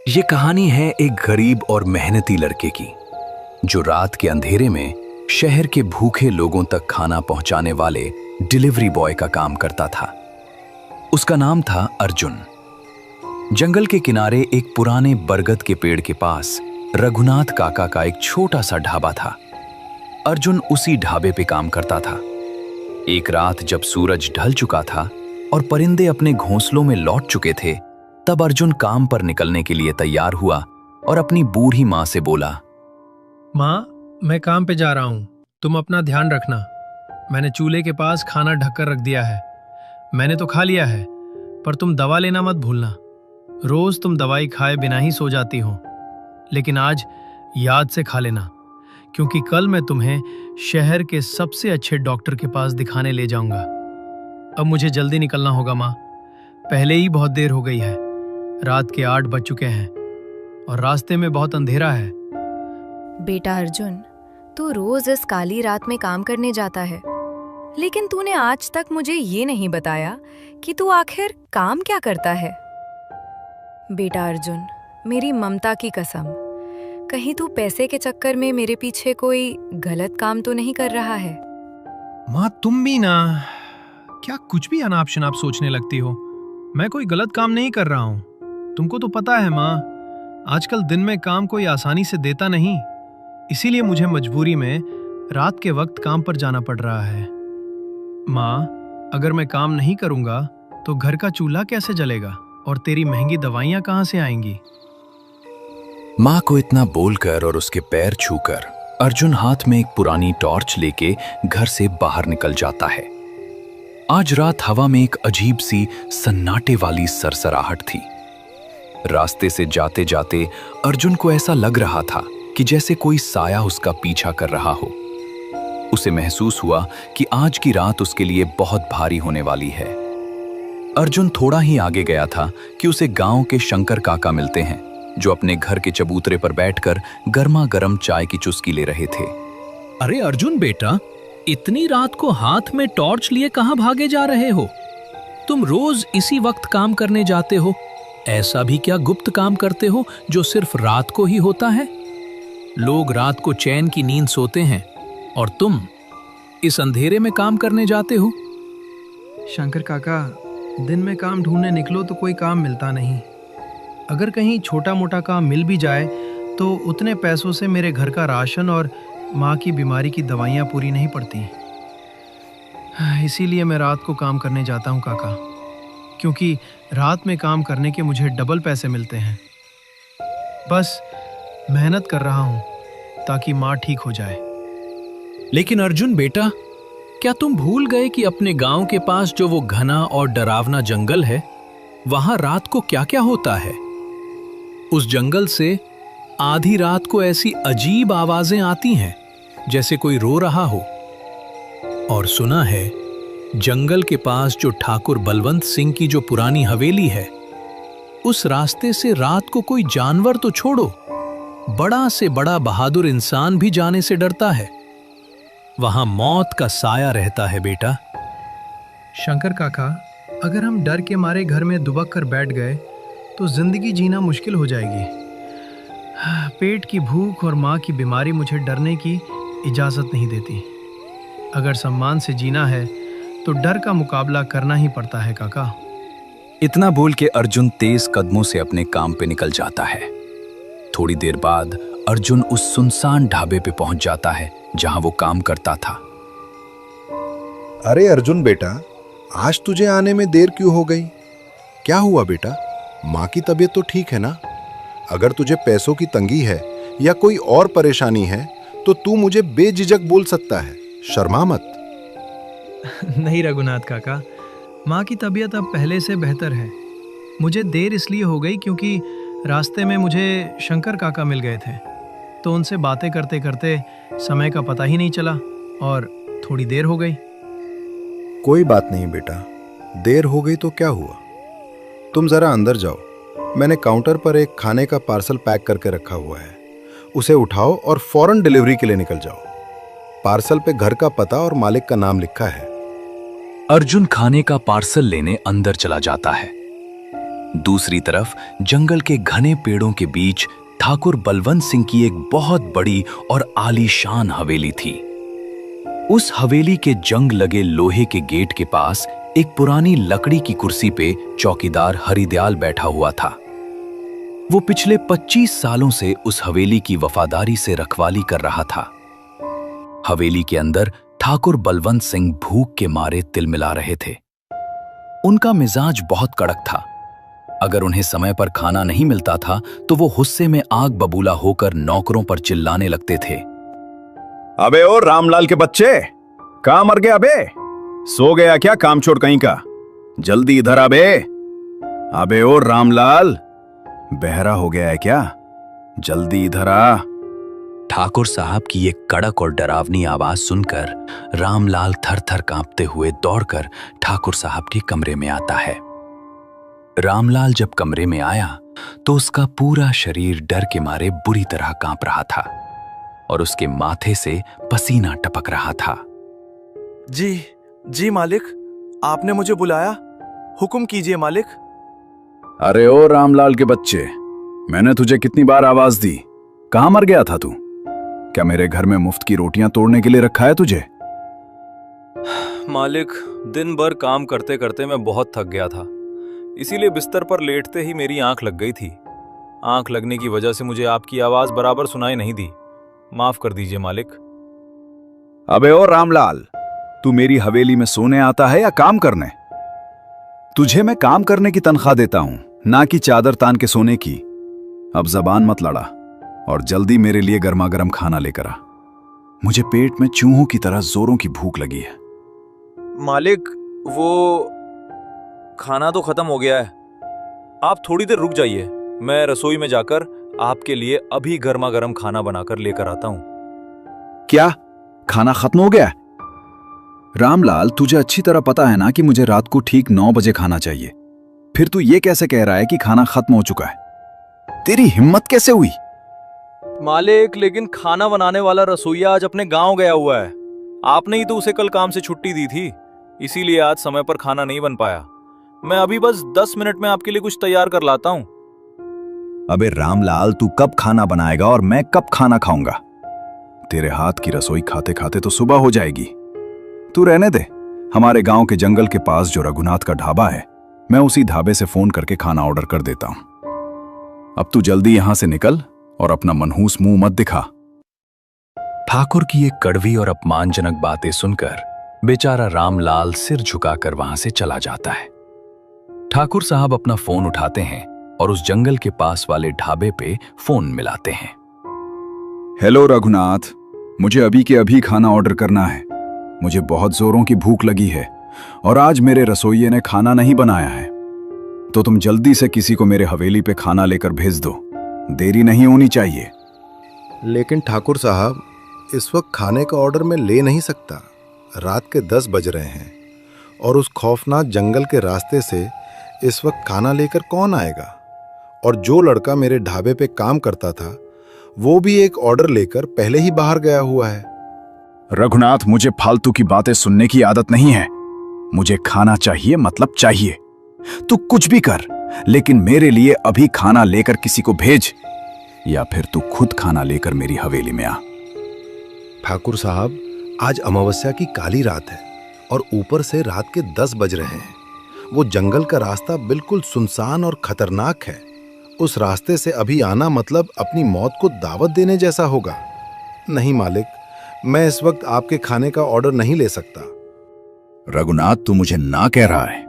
ये कहानी है एक गरीब और मेहनती लड़के की जो रात के अंधेरे में शहर के भूखे लोगों तक खाना पहुंचाने वाले डिलीवरी बॉय का काम करता था। उसका नाम था अर्जुन। जंगल के किनारे एक पुराने बरगद के पेड़ के पास रघुनाथ काका का एक छोटा सा ढाबा था। अर्जुन उसी ढाबे पे काम करता था। एक रात जब सूरज ढल चुका था और परिंदे अपने घोंसलों में लौट चुके थे, तब अर्जुन काम पर निकलने के लिए तैयार हुआ और अपनी बूढ़ी माँ से बोला, माँ, मैं काम पे जा रहा हूँ, तुम अपना ध्यान रखना। मैंने चूल्हे के पास खाना ढककर रख दिया है। मैंने तो खा लिया है, पर तुम दवा लेना मत भूलना। रोज तुम दवाई खाए बिना ही सो जाती हो, लेकिन आज याद से खा लेना, क्योंकि कल मैं तुम्हें शहर के सबसे अच्छे डॉक्टर के पास दिखाने ले जाऊंगा। अब मुझे जल्दी निकलना होगा माँ, पहले ही बहुत देर हो गई है। रात के 8 बज चुके हैं और रास्ते में बहुत अंधेरा है। बेटा अर्जुन, तू रोज इस काली रात में काम करने जाता है, लेकिन तूने आज तक मुझे ये नहीं बताया कि तू आखिर काम क्या करता है। बेटा अर्जुन, मेरी ममता की कसम, कहीं तू पैसे के चक्कर में मेरे पीछे कोई गलत काम तो नहीं कर रहा है। माँ, तुम भी ना क्या कुछ भी अनाप शनाप सोचने लगती हो। मैं कोई गलत काम नहीं कर रहा हूँ। तुमको तो पता है माँ, आजकल दिन में काम कोई आसानी से देता नहीं, इसीलिए मुझे मजबूरी में रात के वक्त काम पर जाना पड़ रहा है। माँ, अगर मैं काम नहीं करूँगा तो घर का चूल्हा कैसे जलेगा और तेरी महंगी दवाइयाँ कहाँ से आएंगी। माँ को इतना बोलकर और उसके पैर छूकर अर्जुन हाथ में एक पुरानी टॉर्च लेके घर से बाहर निकल जाता है। आज रात हवा में एक अजीब सी सन्नाटे वाली सरसराहट थी। रास्ते से जाते जाते अर्जुन को ऐसा लग रहा था कि जैसे कोई साया उसका पीछा कर रहा हो। उसे महसूस हुआ कि आज की रात उसके लिए बहुत भारी होने वाली है। अर्जुन थोड़ा ही आगे गया था कि उसे गांव के शंकर काका मिलते हैं, जो अपने घर के चबूतरे पर बैठकर गर्मा गर्म चाय की चुस्की ले रहे थे। अरे अर्जुन बेटा, इतनी रात को हाथ में टॉर्च लिए कहां भागे जा रहे हो? तुम रोज इसी वक्त काम करने जाते हो। ऐसा भी क्या गुप्त काम करते हो जो सिर्फ रात को ही होता है? लोग रात को चैन की नींद सोते हैं और तुम इस अंधेरे में काम करने जाते हो। शंकर काका, दिन में काम ढूंढने निकलो तो कोई काम मिलता नहीं। अगर कहीं छोटा मोटा काम मिल भी जाए तो उतने पैसों से मेरे घर का राशन और माँ की बीमारी की दवाइयाँ पूरी नहीं पड़ती। इसीलिए मैं रात को काम करने जाता हूँ काका, क्योंकि रात में काम करने के मुझे डबल पैसे मिलते हैं। बस मेहनत कर रहा हूँ ताकि माँ ठीक हो जाए। लेकिन अर्जुन बेटा, क्या तुम भूल गए कि अपने गांव के पास जो वो घना और डरावना जंगल है, वहां रात को क्या क्या होता है? उस जंगल से आधी रात को ऐसी अजीब आवाजें आती हैं जैसे कोई रो रहा हो। और सुना है, जंगल के पास जो ठाकुर बलवंत सिंह की जो पुरानी हवेली है, उस रास्ते से रात को कोई जानवर तो छोड़ो, बड़ा से बड़ा बहादुर इंसान भी जाने से डरता है। वहां मौत का साया रहता है बेटा। शंकर काका, अगर हम डर के मारे घर में दुबक कर बैठ गए तो जिंदगी जीना मुश्किल हो जाएगी। पेट की भूख और माँ की बीमारी मुझे डरने की इजाज़त नहीं देती। अगर सम्मान से जीना है तो डर का मुकाबला करना ही पड़ता है काका। इतना बोल के अर्जुन तेज कदमों से अपने काम पे निकल जाता है। थोड़ी देर बाद अर्जुन उस सुनसान ढाबे पे पहुंच जाता है जहां वो काम करता था। अरे अर्जुन बेटा, आज तुझे आने में देर क्यों हो गई? क्या हुआ बेटा? माँ की तबीयत तो ठीक है ना? अगर तुझे पैसों की तंगी है या कोई और परेशानी है तो तू मुझे बेझिझक बोल सकता है, शर्मा मत। नहीं रघुनाथ काका, माँ की तबीयत अब पहले से बेहतर है। मुझे देर इसलिए हो गई क्योंकि रास्ते में मुझे शंकर काका मिल गए थे, तो उनसे बातें करते करते समय का पता ही नहीं चला और थोड़ी देर हो गई। कोई बात नहीं बेटा, देर हो गई तो क्या हुआ? तुम जरा अंदर जाओ, मैंने काउंटर पर एक खाने का पार्सल पैक करके रखा हुआ है, उसे उठाओ और फौरन डिलीवरी के लिए निकल जाओ। पार्सल पे घर का पता और मालिक का नाम लिखा है। अर्जुन खाने का पार्सल लेने अंदर चला जाता है। दूसरी तरफ जंगल के घने पेड़ों के बीच ठाकुर बलवंत सिंह की एक बहुत बड़ी और आलीशान हवेली थी। उस हवेली के जंग लगे लोहे के गेट के पास एक पुरानी लकड़ी की कुर्सी पे चौकीदार हरिदयाल बैठा हुआ था। वो पिछले 25 सालों से उस हवेली की वफादारी से रखवाली कर रहा था। हवेली के अंदर ठाकुर बलवंत सिंह भूख के मारे तिलमिला रहे थे। उनका मिजाज बहुत कड़क था। अगर उन्हें समय पर खाना नहीं मिलता था तो वो गुस्से में आग बबूला होकर नौकरों पर चिल्लाने लगते थे। अबे ओ रामलाल के बच्चे, कहां मर गया बे? सो गया क्या कामचोर कहीं का? जल्दी इधर आ बे। अबे ओ रामलाल, बहरा हो गया है क्या? जल्दी इधर आ। ठाकुर साहब की ये कड़क और डरावनी आवाज सुनकर रामलाल थर-थर कांपते हुए दौड़कर ठाकुर साहब के कमरे में आता है। रामलाल जब कमरे में आया तो उसका पूरा शरीर डर के मारे बुरी तरह कांप रहा था और उसके माथे से पसीना टपक रहा था। जी मालिक, आपने मुझे बुलाया, हुक्म कीजिए मालिक। अरे ओ रामलाल के बच्चे, मैंने तुझे कितनी बार आवाज दी? कहां मर गया था तू? क्या मेरे घर में मुफ्त की रोटियां तोड़ने के लिए रखा है तुझे? मालिक, दिन भर काम करते करते मैं बहुत थक गया था, इसीलिए बिस्तर पर लेटते ही मेरी आंख लग गई थी। आंख लगने की वजह से मुझे आपकी आवाज बराबर सुनाई नहीं दी। माफ कर दीजिए मालिक। अबे ओ रामलाल, तू मेरी हवेली में सोने आता है या काम करने? तुझे मैं काम करने की तनख्वाह देता हूं, ना कि चादर तान के सोने की। अब जबान मत लड़ा और जल्दी मेरे लिए गर्मा गर्म खाना लेकर आ। मुझे पेट में चूहों की तरह जोरों की भूख लगी है। मालिक, वो खाना तो खत्म हो गया है। आप थोड़ी देर रुक जाइए, मैं रसोई में जाकर आपके लिए अभी गर्मा गर्म खाना बनाकर लेकर आता हूं। क्या खाना खत्म हो गया? रामलाल, तुझे अच्छी तरह पता है ना कि मुझे रात को ठीक 9 बजे खाना चाहिए। फिर तू ये कैसे कह रहा है कि खाना खत्म हो चुका है? तेरी हिम्मत कैसे हुई? मालिक, लेकिन खाना बनाने वाला रसोइया आज अपने गांव गया हुआ है। आपने ही तो उसे कल काम से छुट्टी दी थी, इसीलिए आज समय पर खाना नहीं बन पाया। मैं अभी बस 10 मिनट में आपके लिए कुछ तैयार कर लाता हूं। अबे रामलाल, तू कब खाना बनाएगा और मैं कब खाना खाऊंगा? तेरे हाथ की रसोई खाते खाते तो सुबह हो जाएगी। तू रहने दे। हमारे गांव के जंगल के पास जो रघुनाथ का ढाबा है, मैं उसी ढाबे से फोन करके खाना ऑर्डर कर देता हूं। अब तू जल्दी यहां से निकल और अपना मनहूस मुंह मत दिखा। ठाकुर की ये कड़वी और अपमानजनक बातें सुनकर बेचारा रामलाल सिर झुकाकर वहां से चला जाता है। ठाकुर साहब अपना फोन उठाते हैं और उस जंगल के पास वाले ढाबे पे फोन मिलाते हैं। हेलो रघुनाथ, मुझे अभी के अभी खाना ऑर्डर करना है। मुझे बहुत जोरों की भूख लगी है और आज मेरे रसोइये ने खाना नहीं बनाया है, तो तुम जल्दी से किसी को मेरे हवेली पे खाना लेकर भेज दो। देरी नहीं होनी चाहिए। लेकिन ठाकुर साहब, इस वक्त खाने का ऑर्डर मैं ले नहीं सकता। रात के 10 बज रहे हैं और उस खौफनाक जंगल के रास्ते से इस वक्त खाना लेकर कौन आएगा? और जो लड़का मेरे ढाबे पे काम करता था, वो भी एक ऑर्डर लेकर पहले ही बाहर गया हुआ है। रघुनाथ, मुझे फालतू की बातें सुनने की आदत नहीं है। मुझे खाना चाहिए, मतलब चाहिए। तू कुछ भी कर, लेकिन मेरे लिए अभी खाना लेकर किसी को भेज, या फिर तू खुद खाना लेकर मेरी हवेली में आ। ठाकुर साहब, आज अमावस्या की काली रात है और ऊपर से रात के 10 बज रहे हैं। वो जंगल का रास्ता बिल्कुल सुनसान और खतरनाक है। उस रास्ते से अभी आना मतलब अपनी मौत को दावत देने जैसा होगा। नहीं मालिक, मैं इस वक्त आपके खाने का ऑर्डर नहीं ले सकता। रघुनाथ, तू मुझे ना कह रहा है?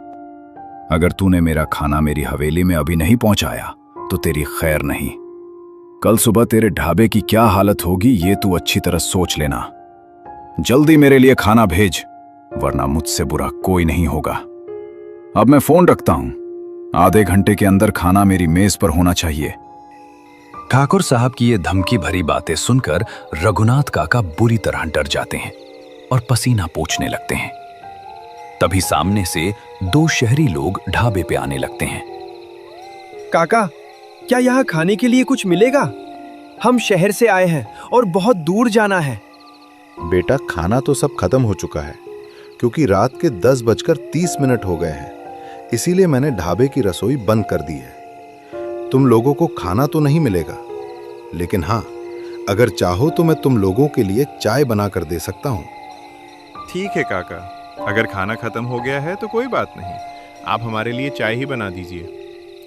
अगर तूने मेरा खाना मेरी हवेली में अभी नहीं पहुंचाया तो तेरी खैर नहीं। कल सुबह तेरे ढाबे की क्या हालत होगी ये तू अच्छी तरह सोच लेना। जल्दी मेरे लिए खाना भेज, वरना मुझसे बुरा कोई नहीं होगा। अब मैं फोन रखता हूं। आधे घंटे के अंदर खाना मेरी मेज पर होना चाहिए। ठाकुर साहब की ये धमकी भरी बातें सुनकर रघुनाथ काका बुरी तरह डर जाते हैं और पसीना पोंछने लगते हैं। तभी सामने से 2 शहरी लोग ढाबे पे आने लगते हैं। काका, क्या यहाँ खाने के लिए कुछ मिलेगा? हम शहर से आए हैं और बहुत दूर जाना है। बेटा, खाना तो सब खत्म हो चुका है, क्योंकि रात के 10:30 हो गए हैं। इसीलिए मैंने ढाबे की रसोई बंद कर दी है। तुम लोगों को खाना तो नहीं मिलेगा, लेकिन हाँ, अगर चाहो तो मैं तुम लोगों के लिए चाय बना कर दे सकता हूँ। ठीक है काका, अगर खाना खत्म हो गया है तो कोई बात नहीं, आप हमारे लिए चाय ही बना दीजिए।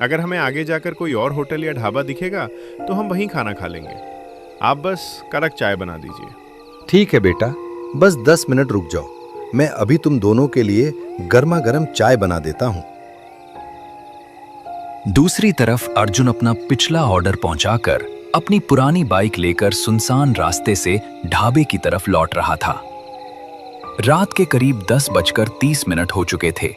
अगर हमें आगे जाकर कोई और होटल या ढाबा दिखेगा तो हम वहीं खाना खा लेंगे। आप बस कड़क चाय बना दीजिए। ठीक है बेटा, बस 10 मिनट रुक जाओ, मैं अभी तुम दोनों के लिए गर्मा गर्म चाय बना देता हूँ। दूसरी तरफ अर्जुन अपना पिछला ऑर्डर पहुंचाकर अपनी पुरानी बाइक लेकर सुनसान रास्ते से ढाबे की तरफ लौट रहा था। रात के करीब 10:30 हो चुके थे।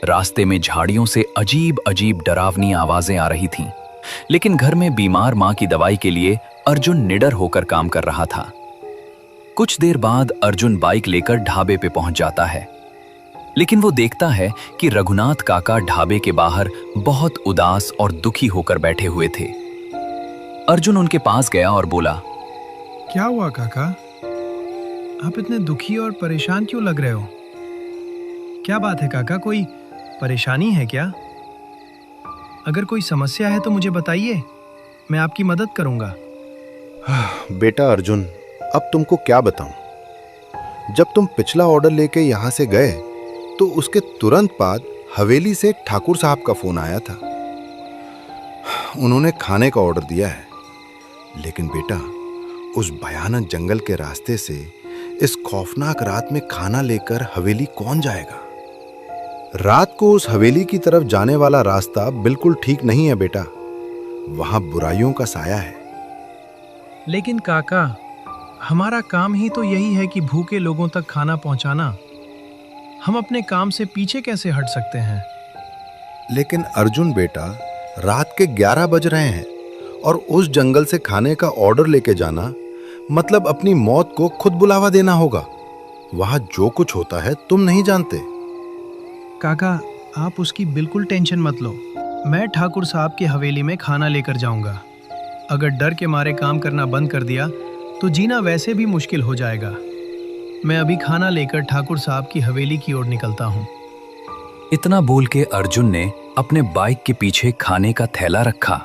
रास्ते में झाड़ियों से अजीब अजीब डरावनी आवाजें आ रही थीं, लेकिन घर में बीमार मां की दवाई के लिए अर्जुन निडर होकर काम कर रहा था। कुछ देर बाद अर्जुन बाइक लेकर ढाबे पे पहुंच जाता है, लेकिन वो देखता है कि रघुनाथ काका ढाबे के बाहर बहुत उदास और दुखी होकर बैठे हुए थे। अर्जुन उनके पास गया और बोला, क्या हुआ काका? आप इतने दुखी और परेशान क्यों लग रहे हो? क्या बात है काका, कोई परेशानी है क्या? अगर कोई समस्या है तो मुझे बताइए, मैं आपकी मदद करूंगा। बेटा अर्जुन, अब तुमको क्या बताऊं? जब तुम पिछला ऑर्डर लेके यहां से गए तो उसके तुरंत बाद हवेली से ठाकुर साहब का फोन आया था। उन्होंने खाने का ऑर्डर दिया है, लेकिन बेटा उस भयानक जंगल के रास्ते से इस खौफनाक रात में खाना लेकर हवेली कौन जाएगा? रात को उस हवेली की तरफ जाने वाला रास्ता बिल्कुल ठीक नहीं है बेटा, वहां बुराइयों का साया है। लेकिन काका, हमारा काम ही तो यही है कि भूखे लोगों तक खाना पहुंचाना। हम अपने काम से पीछे कैसे हट सकते हैं? लेकिन अर्जुन बेटा, रात के 11 बज रहे हैं और उस जंगल से खाने का ऑर्डर लेके जाना मतलब अपनी मौत को खुद बुलावा देना होगा। वहां जो कुछ होता है तुम नहीं जानते। काका, आप उसकी बिल्कुल टेंशन मत लो। मैं ठाकुर साहब की हवेली में खाना लेकर जाऊंगा। अगर डर के मारे काम करना बंद कर दिया तो जीना वैसे भी मुश्किल हो जाएगा। मैं अभी खाना लेकर ठाकुर साहब की हवेली की ओर निकलता हूँ। इतना बोल के अर्जुन ने अपने बाइक के पीछे खाने का थैला रखा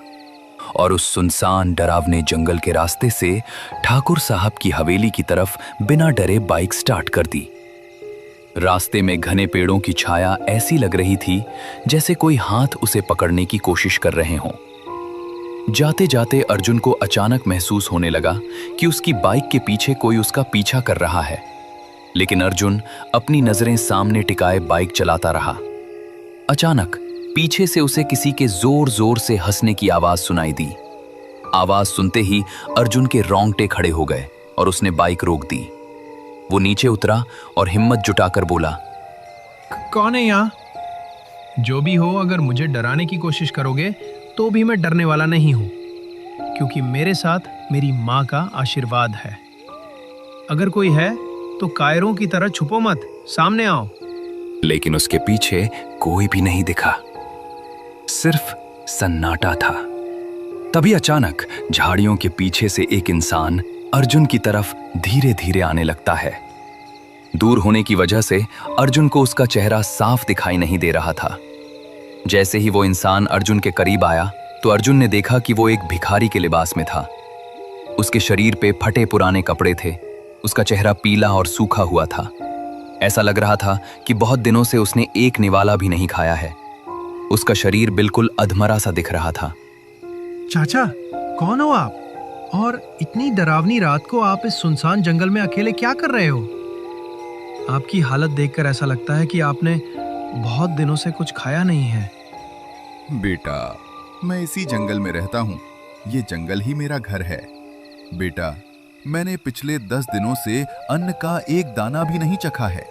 और उस सुनसान डरावने जंगल के रास्ते से ठाकुर साहब की हवेली की तरफ बिना डरे बाइक स्टार्ट कर दी। रास्ते में घने पेड़ों की छाया ऐसी लग रही थी जैसे कोई हाथ उसे पकड़ने की कोशिश कर रहे हों। जाते जाते अर्जुन को अचानक महसूस होने लगा कि उसकी बाइक के पीछे कोई उसका पीछा कर रहा है, लेकिन अर्जुन अपनी नजरें सामने टिकाए बाइक चलाता रहा। अचानक पीछे से उसे किसी के जोर जोर से हंसने की आवाज सुनाई दी। आवाज सुनते ही अर्जुन के रोंगटे खड़े हो गए और उसने बाइक रोक दी। वो नीचे उतरा और हिम्मत जुटाकर बोला, कौन है यहाँ? जो भी हो, अगर मुझे डराने की कोशिश करोगे तो भी मैं डरने वाला नहीं हूं, क्योंकि मेरे साथ मेरी माँ का आशीर्वाद है। अगर कोई है तो कायरों की तरह छुपो मत, सामने आओ। लेकिन उसके पीछे कोई भी नहीं दिखा, सिर्फ सन्नाटा था। तभी अचानक झाड़ियों के पीछे से एक इंसान अर्जुन की तरफ धीरे धीरे आने लगता है। दूर होने की वजह से अर्जुन को उसका चेहरा साफ दिखाई नहीं दे रहा था। जैसे ही वो इंसान अर्जुन के करीब आया तो अर्जुन ने देखा कि वो एक भिखारी के लिबास में था। उसके शरीर पे फटे पुराने कपड़े थे, उसका चेहरा पीला और सूखा हुआ था। ऐसा लग रहा था कि बहुत दिनों से उसने एक निवाला भी नहीं खाया है। उसका शरीर बिल्कुल अधमरा सा दिख रहा था। चाचा, कौन हो आप? और इतनी डरावनी रात को आप इस सुनसान जंगल में अकेले क्या कर रहे हो? आपकी हालत देखकर ऐसा लगता है कि आपने बहुत दिनों से कुछ खाया नहीं है। बेटा, मैं इसी जंगल में रहता हूँ, ये जंगल ही मेरा घर है। बेटा, मैंने पिछले 10 दिनों से अन्न का एक दाना भी नहीं चखा है।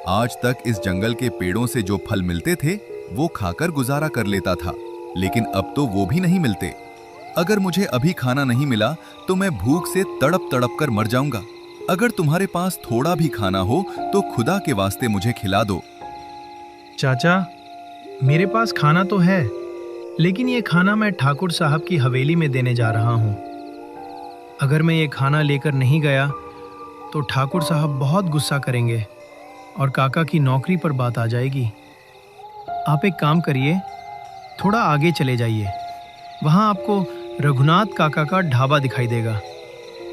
आज तक इस जंगल के पेड़ों से जो फल मिलते थे वो खाकर गुजारा कर लेता था, लेकिन अब तो वो भी नहीं मिलते। अगर मुझे अभी खाना नहीं मिला तो मैं भूख से तड़प तड़प कर मर जाऊंगा। अगर तुम्हारे पास थोड़ा भी खाना हो तो खुदा के वास्ते मुझे खिला दो। चाचा, मेरे पास खाना तो है, लेकिन ये खाना मैं ठाकुर साहब की हवेली में देने जा रहा हूँ। अगर मैं ये खाना लेकर नहीं गया तो ठाकुर साहब बहुत गुस्सा करेंगे और काका की नौकरी पर बात आ जाएगी। आप एक काम करिए, थोड़ा आगे चले जाइए। वहाँ आपको रघुनाथ काका का ढाबा दिखाई देगा।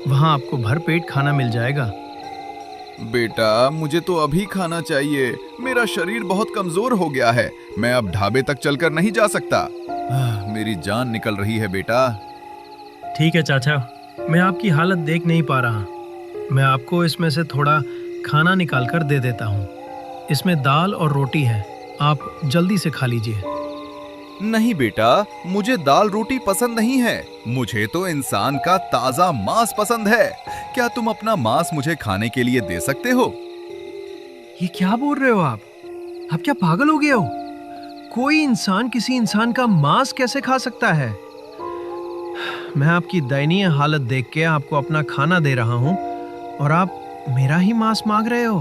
वहाँ आपको भरपेट खाना मिल जाएगा। बेटा, मुझे तो अभी खाना चाहिए। मेरा शरीर बहुत कमजोर हो गया है। मैं अब ढाबे तक चलकर नहीं जा सकता। मेरी जान निकल रही है बेटा। ठीक है चाचा, मैं आपकी हालत देख नहीं पा रहा। मैं आपको इसमें से थोड़ा खाना निकाल कर दे देता हूँ। इसमें दाल और रोटी है, आप जल्दी से खा लीजिए। नहीं बेटा, मुझे दाल रोटी पसंद नहीं है। मुझे तो इंसान का ताजा मांस पसंद है। क्या तुम अपना मांस मुझे खाने के लिए दे सकते हो? ये क्या बोल रहे हो आप? क्या पागल हो गए हो? कोई इंसान किसी इंसान का मांस कैसे खा सकता है? मैं आपकी दयनीय हालत देख के आपको अपना खाना दे रहा हूँ और आप मेरा ही मांस मांग रहे हो।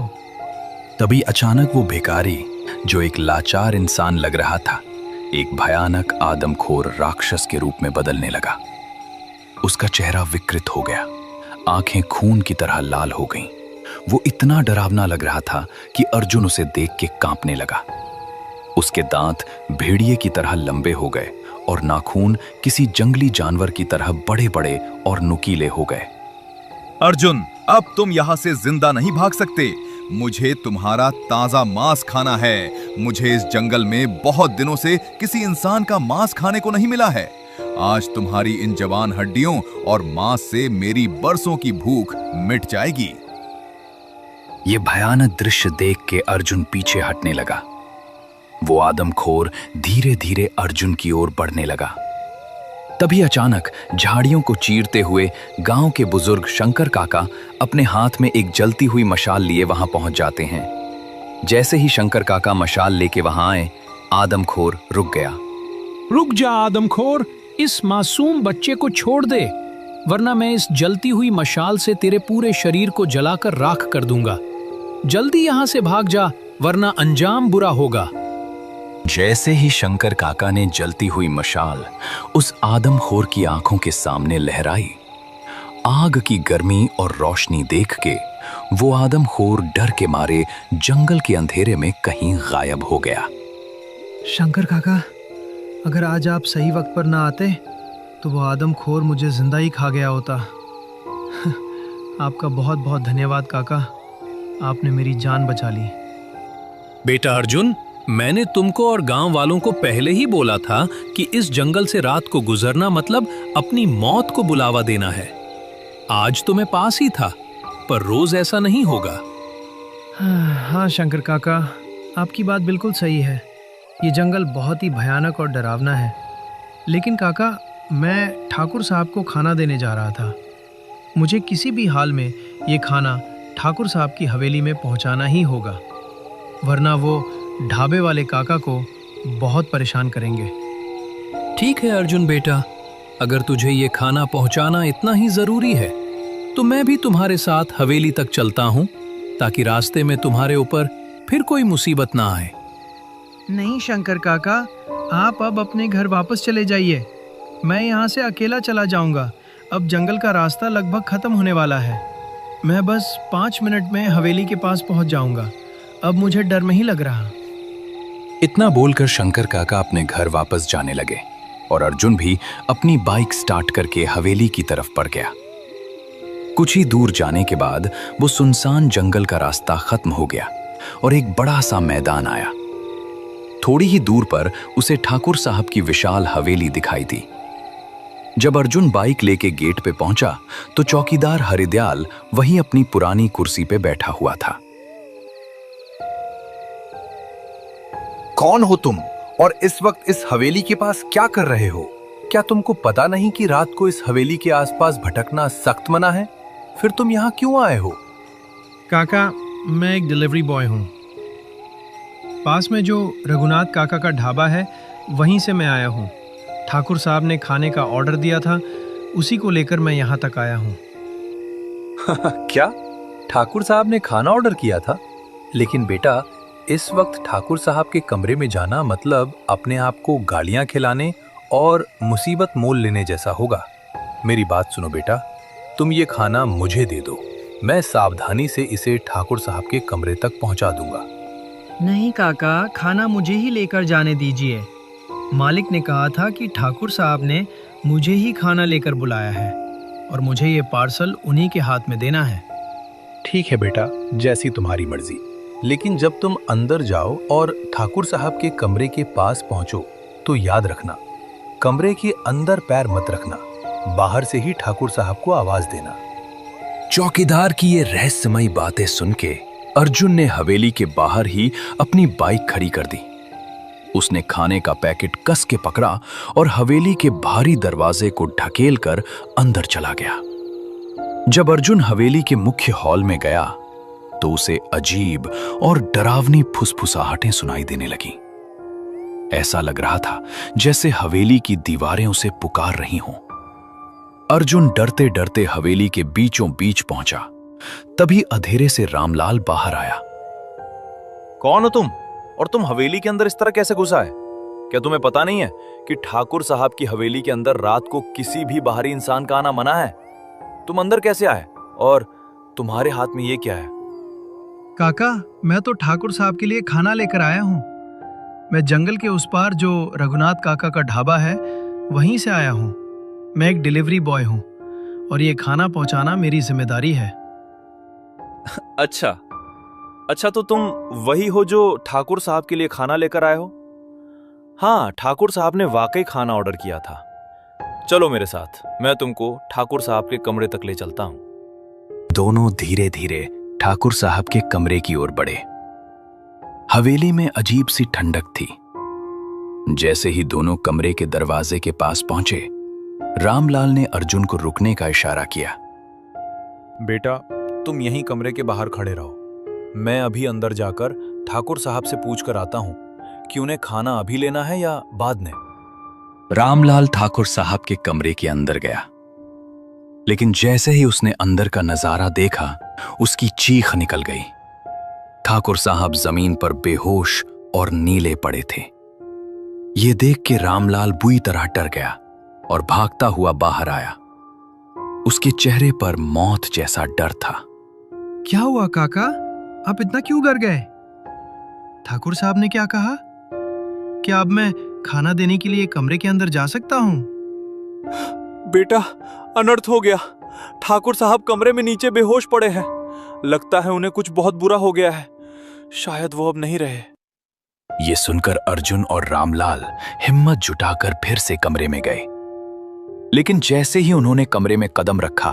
तभी अचानक वो भिखारी, जो एक लाचार इंसान लग रहा था, एक भयानक आदमखोर राक्षस के रूप में बदलने लगा। उसका चेहरा विकृत हो गया, आंखें खून की तरह लाल हो गईं। वो इतना डरावना लग रहा था कि अर्जुन उसे देख के कांपने लगा। उसके दांत भेड़िए की तरह लंबे हो गए और नाखून किसी जंगली जानवर की तरह बड़े बड़े और नुकीले हो गए। अर्जुन, अब तुम यहाँ से जिंदा नहीं भाग सकते। मुझे तुम्हारा ताजा मांस खाना है। मुझे इस जंगल में बहुत दिनों से किसी इंसान का मांस खाने को नहीं मिला है। आज तुम्हारी इन जवान हड्डियों और मांस से मेरी बरसों की भूख मिट जाएगी। ये भयानक दृश्य देख के अर्जुन पीछे हटने लगा। वो आदमखोर धीरे धीरे अर्जुन की ओर बढ़ने लगा। तभी अचानक झाड़ियों को चीरते हुए गांव के बुजुर्ग शंकर काका अपने हाथ में एक जलती हुई मशाल लिए वहां पहुंच जाते हैं। जैसे ही शंकर काका मशाल लेके वहां आए, आदमखोर रुक गया। रुक जा आदमखोर, इस मासूम बच्चे को छोड़ दे, वरना मैं इस जलती हुई मशाल से तेरे पूरे शरीर को जलाकर राख कर दूंगा। जल्दी यहां से भाग जा, वरना अंजाम बुरा होगा। जैसे ही शंकर काका ने जलती हुई मशाल उस आदमखोर की आंखों के सामने लहराई, आग की गर्मी और रोशनी देख के वो आदमखोर डर के मारे जंगल के अंधेरे में कहीं गायब हो गया। शंकर काका, अगर आज आप सही वक्त पर ना आते तो वो आदमखोर मुझे जिंदा ही खा गया होता। आपका बहुत बहुत धन्यवाद काका, आपने मेरी जान बचा ली। बेटा अर्जुन, मैंने तुमको और गांव वालों को पहले ही बोला था कि इस जंगल से रात को गुजरना मतलब अपनी मौत को बुलावा देना है। आज तो मैं पास ही था, पर रोज ऐसा नहीं होगा। हाँ शंकर काका, आपकी बात बिल्कुल सही है। ये जंगल बहुत ही भयानक और डरावना है। लेकिन काका, मैं ठाकुर साहब को खाना देने जा रहा था। मुझे किसी भी हाल में ये खाना ठाकुर साहब की हवेली में पहुंचाना ही होगा, वरना वो ढाबे वाले काका को बहुत परेशान करेंगे। ठीक है अर्जुन बेटा, अगर तुझे ये खाना पहुंचाना इतना ही जरूरी है तो मैं भी तुम्हारे साथ हवेली तक चलता हूं, ताकि रास्ते में तुम्हारे ऊपर फिर कोई मुसीबत ना आए। नहीं शंकर काका, आप अब अपने घर वापस चले जाइए। मैं यहाँ से अकेला चला जाऊंगा। अब जंगल का रास्ता लगभग खत्म होने वाला है। मैं बस 5 मिनट में हवेली के पास पहुंच जाऊंगा। अब मुझे डर नहीं लग रहा। इतना बोलकर शंकर काका अपने घर वापस जाने लगे और अर्जुन भी अपनी बाइक स्टार्ट करके हवेली की तरफ बढ़ गया। कुछ ही दूर जाने के बाद वो सुनसान जंगल का रास्ता खत्म हो गया और एक बड़ा सा मैदान आया। थोड़ी ही दूर पर उसे ठाकुर साहब की विशाल हवेली दिखाई दी। जब अर्जुन बाइक लेके गेट पे पहुंचा तो चौकीदार हरिदयाल वहीं अपनी पुरानी कुर्सी पे बैठा हुआ था। कौन हो तुम और इस वक्त इस हवेली के पास क्या कर रहे हो? क्या तुमको पता नहीं कि रात को इस हवेली के आसपास भटकना सख्त मना है? फिर तुम यहाँ क्यों आए हो? काका, मैं एक डिलीवरी बॉय हूँ। पास में जो रघुनाथ काका का ढाबा है, वहीं से मैं आया हूँ। ठाकुर साहब ने खाने का ऑर्डर दिया था, उसी को लेकर मैं यहाँ तक आया हूँ। क्या ठाकुर साहब ने खाना ऑर्डर किया था? लेकिन बेटा, इस वक्त ठाकुर साहब के कमरे में जाना मतलब अपने आप को गालियां खिलाने और मुसीबत मोल लेने जैसा होगा। मेरी बात सुनो बेटा, तुम ये खाना मुझे दे दो। मैं सावधानी से इसे ठाकुर साहब के कमरे तक पहुंचा दूंगा। नहीं काका, खाना मुझे ही लेकर जाने दीजिए। मालिक ने कहा था कि ठाकुर साहब ने मुझे ही खाना लेकर बुलाया है और मुझे ये पार्सल उन्हीं के हाथ में देना है। ठीक है बेटा, जैसी तुम्हारी मर्जी। लेकिन जब तुम अंदर जाओ और ठाकुर साहब के कमरे के पास पहुंचो तो याद रखना, कमरे के अंदर पैर मत रखना, बाहर से ही ठाकुर साहब को आवाज देना। चौकीदार की ये रहस्यमयी बातें सुन के अर्जुन ने हवेली के बाहर ही अपनी बाइक खड़ी कर दी। उसने खाने का पैकेट कस के पकड़ा और हवेली के भारी दरवाजे को ढकेल कर अंदर चला गया। जब अर्जुन हवेली के मुख्य हॉल में गया तो उसे अजीब और डरावनी फुसफुसाहटें सुनाई देने लगीं। ऐसा लग रहा था जैसे हवेली की दीवारें उसे पुकार रही हों। अर्जुन डरते डरते हवेली के बीचों बीच पहुंचा। तभी अंधेरे से रामलाल बाहर आया। कौन हो तुम? और तुम हवेली के अंदर इस तरह कैसे घुसा है? क्या तुम्हें पता नहीं है कि ठाकुर साहब की हवेली के अंदर रात को किसी भी बाहरी इंसान का आना मना है? तुम अंदर कैसे आए और तुम्हारे हाथ में ये क्या है? काका, मैं तो ठाकुर साहब के लिए खाना लेकर आया हूँ। मैं जंगल के उस पार जो रघुनाथ काका का ढाबा है वहीं से आया हूँ। मैं एक डिलीवरी बॉय हूँ और ये खाना पहुँचाना मेरी जिम्मेदारी है। अच्छा, तो तुम वही हो जो ठाकुर साहब के लिए खाना लेकर आए हो? हाँ, ठाकुर साहब ने वाकई खाना ऑर्डर किया था। चलो मेरे साथ, मैं तुमको ठाकुर साहब के कमरे तक ले चलता हूँ। दोनों धीरे धीरे ठाकुर साहब के कमरे की ओर बढ़े। हवेली में अजीब सी ठंडक थी। जैसे ही दोनों कमरे के दरवाजे के पास पहुंचे, रामलाल ने अर्जुन को रुकने का इशारा किया। बेटा, तुम यहीं कमरे के बाहर खड़े रहो। मैं अभी अंदर जाकर ठाकुर साहब से पूछ कर आता हूं कि उन्हें खाना अभी लेना है या बाद में। रामलाल ठाकुर साहब के कमरे के अंदर गया, लेकिन जैसे ही उसने अंदर का नजारा देखा, उसकी चीख निकल गई। ठाकुर साहब जमीन पर बेहोश और नीले पड़े थे। ये देख के रामलाल बुरी तरह डर गया और भागता हुआ बाहर आया। उसके चेहरे पर मौत जैसा डर था। क्या हुआ काका, आप इतना क्यों डर गए? ठाकुर साहब ने क्या कहा? क्या अब मैं खाना देने के लिए कमरे के अंदर जा सकता हूँ? बेटा, अनर्थ हो गया। ठाकुर साहब कमरे में नीचे बेहोश पड़े हैं। लगता है उन्हें कुछ बहुत बुरा हो गया है। शायद वो अब नहीं रहे। ये सुनकर अर्जुन और रामलाल हिम्मत जुटाकर फिर से कमरे में गए, लेकिन जैसे ही उन्होंने कमरे में कदम रखा,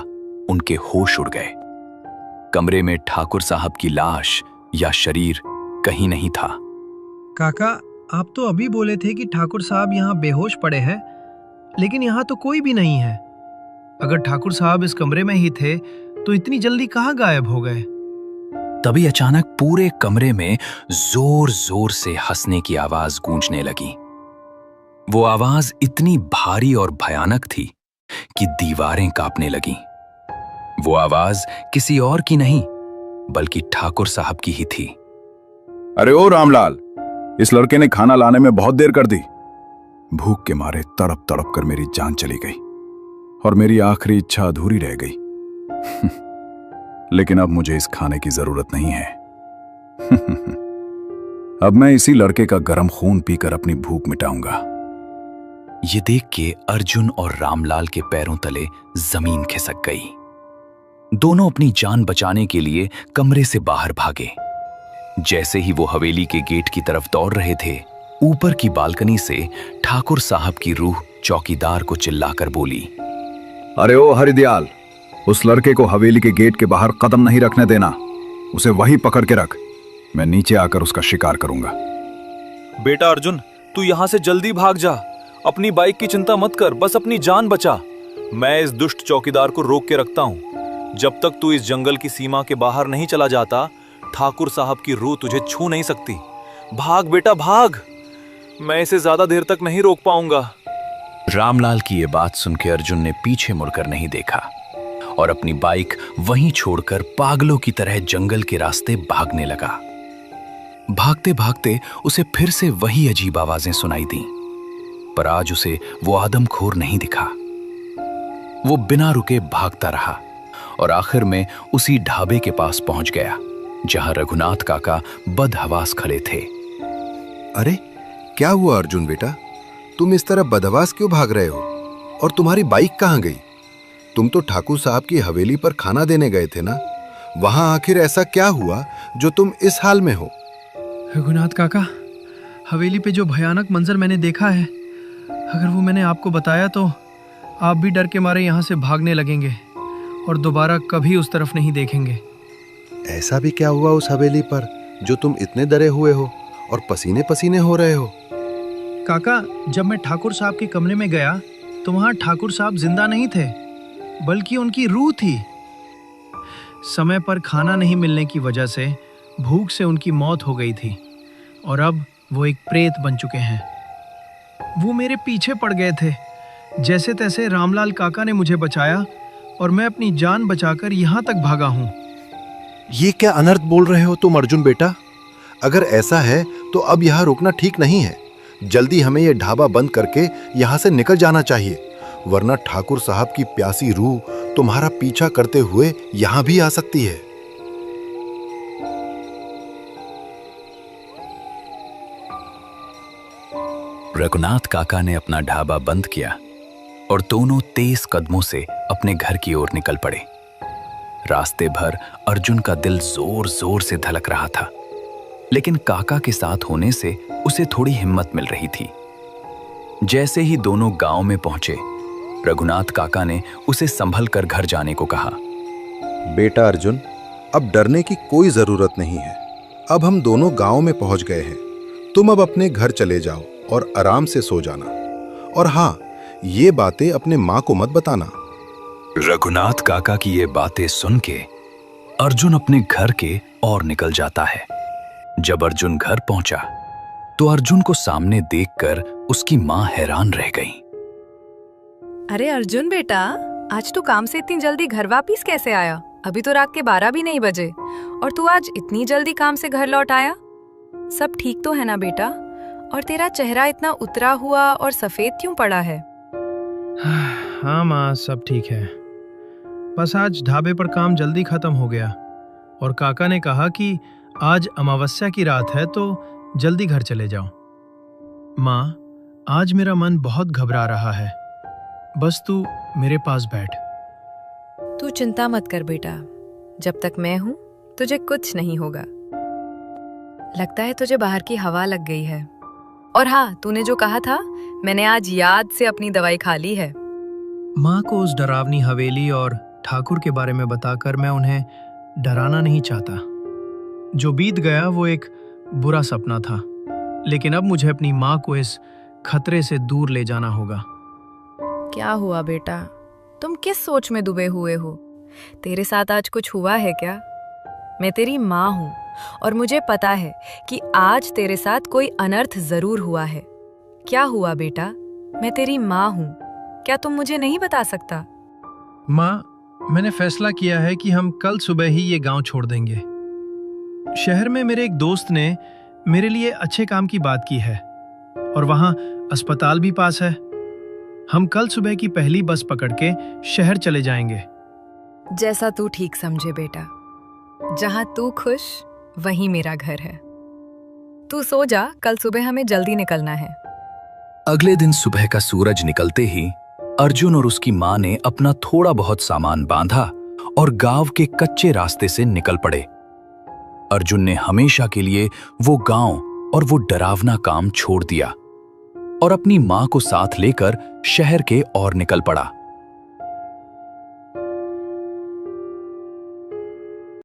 उनके होश उड़ गए। कमरे में ठाकुर साहब की लाश या शरीर कहीं नहीं था। काका, आप तो अभी बोले थे कि ठाकुर साहब यहाँ बेहोश पड़े हैं, लेकिन यहाँ तो कोई भी नहीं है। अगर ठाकुर साहब इस कमरे में ही थे तो इतनी जल्दी कहाँ गायब हो गए? तभी अचानक पूरे कमरे में जोर जोर से हंसने की आवाज गूंजने लगी। वो आवाज इतनी भारी और भयानक थी कि दीवारें कांपने लगीं। वो आवाज किसी और की नहीं, बल्कि ठाकुर साहब की ही थी। अरे ओ रामलाल, इस लड़के ने खाना लाने में बहुत देर कर दी। भूख के मारे तड़प तड़प कर मेरी जान चली गई और मेरी आखिरी इच्छा अधूरी रह गई। लेकिन अब मुझे इस खाने की जरूरत नहीं है। अब मैं इसी लड़के का गर्म खून पीकर अपनी भूख मिटाऊंगा। ये देख के अर्जुन और रामलाल के पैरों तले जमीन खिसक गई। दोनों अपनी जान बचाने के लिए कमरे से बाहर भागे। जैसे ही वो हवेली के गेट की तरफ दौड़ रहे थे, ऊपर की बालकनी से ठाकुर साहब की रूह चौकीदार को चिल्लाकर बोली, अरे ओ हरिदयाल, उस लड़के को हवेली के गेट के बाहर कदम नहीं रखने देना। उसे वहीं पकड़ के रख। मैं नीचे आकर उसका शिकार करूंगा। बेटा अर्जुन, तू यहां से जल्दी भाग जा। अपनी बाइक की चिंता मत कर, बस अपनी जान बचा। मैं इस दुष्ट चौकीदार को रोक के रखता हूं। जब तक तू इस जंगल की सीमा के बाहर नहीं चला जाता, ठाकुर साहब की रूह तुझे छू नहीं सकती। भाग बेटा भाग, मैं इसे ज्यादा देर तक नहीं रोक पाऊंगा। रामलाल की यह बात सुनकर अर्जुन ने पीछे मुड़कर नहीं देखा और अपनी बाइक वहीं छोड़कर पागलों की तरह जंगल के रास्ते भागने लगा। भागते भागते उसे फिर से वही अजीब आवाजें सुनाई दी, पर आज उसे वो आदमखोर नहीं दिखा। वो बिना रुके भागता रहा और आखिर में उसी ढाबे के पास पहुंच गया जहां रघुनाथ काका बदहवास खड़े थे। अरे क्या हुआ अर्जुन बेटा, तुम इस तरह बदहवास क्यों भाग रहे हो? और तुम्हारी बाइक कहाँ गई? तुम तो ठाकुर साहब की हवेली पर खाना देने गए थे ना, वहां आखिर ऐसा क्या हुआ जो तुम इस हाल में हो? रघुनाथ काका, हवेली पे जो भयानक मंजर मैंने देखा है, अगर वो मैंने आपको बताया तो आप भी डर के मारे यहाँ से भागने लगेंगे और दोबारा कभी उस तरफ नहीं देखेंगे। ऐसा भी क्या हुआ उस हवेली पर जो तुम इतने डरे हुए हो और पसीने पसीने हो रहे हो? काका, जब मैं ठाकुर साहब के कमरे में गया तो वहाँ ठाकुर साहब जिंदा नहीं थे, बल्कि उनकी रूह थी। समय पर खाना नहीं मिलने की वजह से भूख से उनकी मौत हो गई थी और अब वो एक प्रेत बन चुके हैं। वो मेरे पीछे पड़ गए थे। जैसे तैसे रामलाल काका ने मुझे बचाया और मैं अपनी जान बचाकर यहाँ तक भागा हूँ। ये क्या अनर्थ बोल रहे हो तुम अर्जुन बेटा? अगर ऐसा है तो अब यहाँ रुकना ठीक नहीं है। जल्दी हमें यह ढाबा बंद करके यहाँ से निकल जाना चाहिए, वरना ठाकुर साहब की प्यासी रूह तुम्हारा पीछा करते हुए यहाँ भी आ सकती है। रघुनाथ काका ने अपना ढाबा बंद किया और दोनों तेज कदमों से अपने घर की ओर निकल पड़े। रास्ते भर अर्जुन का दिल जोर जोर से धड़क रहा था, लेकिन काका के साथ होने से उसे थोड़ी हिम्मत मिल रही थी। जैसे ही दोनों गांव में पहुंचे, रघुनाथ काका ने उसे संभल कर घर जाने को कहा। बेटा अर्जुन, अब डरने की कोई जरूरत नहीं है। अब हम दोनों गांव में पहुंच गए हैं। तुम अब अपने घर चले जाओ और आराम से सो जाना। और हाँ, ये बातें अपने माँ को मत बताना। रघुनाथ काका की ये बातें सुन के अर्जुन अपने घर के और निकल जाता है। जब अर्जुन घर पहुंचा तो अर्जुन को सामने देखकर उसकी माँ हैरान रह गई। अरे अर्जुन बेटा, आज तू काम से इतनी जल्दी घर वापिस कैसे आया? अभी तो रात के 12 भी नहीं बजे और तू आज इतनी जल्दी काम से घर लौट आया। सब ठीक तो है ना बेटा? और तेरा चेहरा इतना उतरा हुआ और सफेद क्यों पड़ा है? हाँ माँ, सब ठीक है। बस आज ढाबे पर काम जल्दी खत्म हो गया और काका ने कहा कि आज अमावस्या की रात है तो जल्दी घर चले जाओ। माँ, आज मेरा मन बहुत घबरा रहा है। बस तू मेरे पास बैठ। तू चिंता मत कर बेटा, जब तक मैं हूँ तुझे कुछ नहीं होगा। लगता है तुझे बाहर की हवा लग गई है। और हाँ, तूने जो कहा था, मैंने आज याद से अपनी दवाई खा ली है। माँ को उस डरावनी हवेली और ठाकुर के बारे में बताकर मैं उन्हें डराना नहीं चाहता। जो बीत गया वो एक बुरा सपना था, लेकिन अब मुझे अपनी माँ को इस खतरे से दूर ले जाना होगा। क्या हुआ बेटा? तुम किस सोच में डूबे हुए हो? तेरे साथ आज कुछ हुआ है क्या? मैं तेरी माँ हूँ और मुझे पता है कि आज तेरे साथ कोई अनर्थ जरूर हुआ है। क्या हुआ बेटा? मैं तेरी माँ हूँ, क्या तुम मुझे नहीं बता सकता? माँ, मैंने फैसला किया है कि हम कल सुबह ही ये गांव छोड़ देंगे। शहर में मेरे एक दोस्त ने मेरे लिए अच्छे काम की बात की है और वहाँ अस्पताल भी पास है। हम कल सुबह की पहली बस पकड़ के शहर चले जाएंगे। जैसा तू ठीक समझे बेटा। जहाँ तू खुश, वहीं मेरा घर है। तू सो जा, कल सुबह हमें जल्दी निकलना है। अगले दिन सुबह का सूरज निकलते ही अर्जुन और उसकी माँ ने अपना थोड़ा बहुत सामान बांधा और गांव के कच्चे रास्ते से निकल पड़े। अर्जुन ने हमेशा के लिए वो गांव और वो डरावना काम छोड़ दिया और अपनी माँ को साथ लेकर शहर के ओर निकल पड़ा।